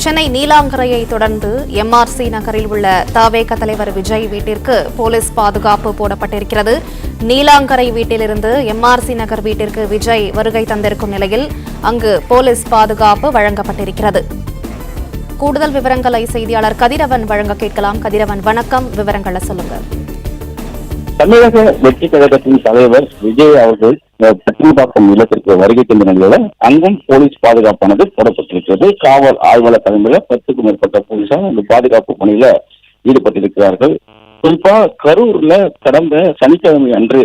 சென்னை நீலாங்கரையை தொடர்ந்து எம்ஆர்சி நகரில் உள்ள தவேக தலைவர் விஜய் வீட்டிற்கு போலீஸ் பாதுகாப்பு போடப்பட்டிருக்கிறது. நீலாங்கரை வீட்டிலிருந்து எம்ஆர்சி நகர் வீட்டிற்கு விஜய் வருகை தந்திருக்கும் நிலையில் அங்கு போலீஸ் பாதுகாப்பு வழங்கப்பட்டிருக்கிறது. கூடுதல் விவரங்களை செய்தியாளர் கதிரவன் வழங்க கேட்கலாம். கதிரவன், வணக்கம். விவரங்களை சொல்லுங்க. தமிழக வெற்றி கழகத்தின் தலைவர் விஜய் அவர்கள் பட்டினப்பாக்கம் இல்லத்திற்கு வருகை தந்த நிலையில அங்கும் போலீஸ் பாதுகாப்பானது போடப்பட்டிருக்கிறது. காவல் ஆய்வாளர் தலைமையில 10க்கும் மேற்பட்ட போலீசார் அந்த பாதுகாப்பு பணியில ஈடுபட்டிருக்கிறார்கள். குறிப்பா கரூர்ல கடந்த சனிக்கிழமை அன்று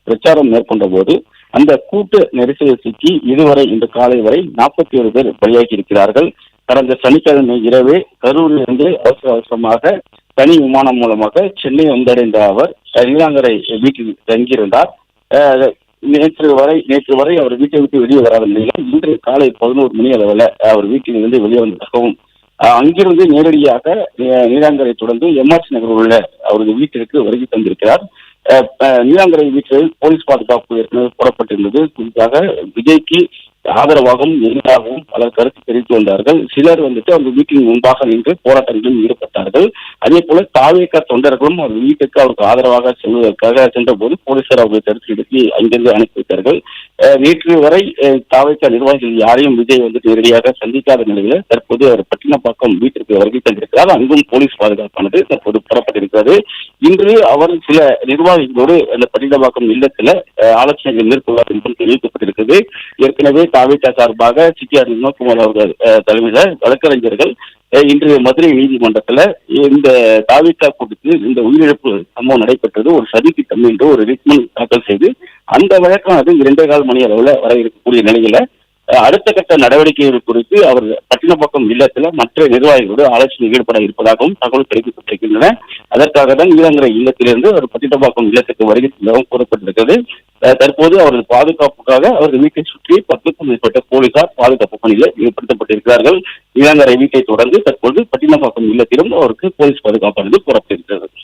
பிரச்சாரம் மேற்கொண்ட போது அந்த கூட்டு நெரிசலில் சிக்கி இதுவரை இன்று காலை வரை 41 பேர் பலியாகி இருக்கிறார்கள். கடந்த சனிக்கிழமை இரவே கரூரில் இருந்து அவசரமாக தனி விமானம் மூலமாக சென்னை வந்தடைந்த அவர் நீலாங்கரை வீட்டில் தங்கியிருந்தார். நேற்று வரை அவர் வீட்டை விட்டு வெளியே வராத நிலையில் இன்று காலை 11 மணி அளவில் அவர் வீட்டில் இருந்து வெளியே வந்ததாகவும் அங்கிருந்து நேரடியாக நீலாங்கரை தொடர்ந்து எம்ஆர்சி நகரில் உள்ள அவரது வீட்டிற்கு வருகை தந்திருக்கிறார். நீலாங்கரை வீட்டில் போலீஸ் பாதுகாப்பு ஏற்கனவே போடப்பட்டிருந்தது. குறிப்பாக விஜய்க்கு ஆதரவாகவும் எதிராகவும் பலர் கருத்து தெரிவித்து வந்தார்கள். சிலர் அந்த வீட்டின் முன்பாக நின்று போராட்டங்களில் ஈடுபட்டார்கள். அதே போல தாவேக தொண்டர்களும் அவர் வீட்டுக்கு அவருக்கு ஆதரவாக செல்வதற்காக சென்ற போது போலீசார் அவர்களை தடுத்து நிறுத்தி அங்கிருந்து அனுப்பி வைத்தார்கள். நேற்று வரை தாவேக நிர்வாகிகள் யாரையும் விஜய் நேரடியாக சந்திக்காத நிலையில தற்போது அவர் பட்டினப்பாக்கம் வீட்டிற்கு வருகை தந்திருக்கிறார். அங்கும் போலீஸ் பாதுகாப்பானது தற்போது போடப்பட்டிருக்கிறது. இன்று அவர் சில நிர்வாகிகளோடு அந்த பட்டினப்பாக்கம் இல்லத்துல ஆலோசனைகள் மேற்கொள்வார் என்றும் தெரிவிக்கப்பட்டிருக்கிறது. ஏற்கனவே தாவேக சார்பாக சிஆர் வினோத்குமார் அவர்கள் தலைமையில வழக்கறிஞர்கள் இன்று மதுரை நீதிமன்றத்துல இந்த தாவேக கூட்டத்தில் இந்த உயிரிழப்பு சம்பவம் நடைபெற்றது ஒரு சதி திட்டம் என்று ஒரு ரிட்மெண்ட் தாக்கல் செய்து அந்த வழக்கானது 2.25 மணி அளவுல வர இருக்கக்கூடிய நிலையில அடுத்த கட்ட நடவடிக்கைகள் குறித்து அவர் பட்டினப்பாக்கம் இல்லத்துல மற்ற நிர்வாகிகளோடு ஆலோசனை ஈடுபட இருப்பதாகவும் தகவல் கிடைக்கப்பட்டிருக்கின்றன. அதற்காக தான் நீலாங்கரை இல்லத்திலிருந்து அவர் பட்டினப்பாக்கம் இல்லத்துக்கு வருகை செல்லவும் கூறப்பட்டிருக்கிறது. தற்போது அவரது பாதுகாப்புக்காக அவரது வீட்டை சுற்றி 10க்கும் மேற்பட்ட போலீசார் பாதுகாப்பு பணியில் ஈடுபடுத்தப்பட்டிருக்கிறார்கள். நீலாங்கரை வீட்டை தொடர்ந்து தற்போது பட்டினப்பாக்கம் இல்லத்திலும் அவருக்கு போலீஸ் பாதுகாப்பானது கூறப்பட்டிருக்கிறது.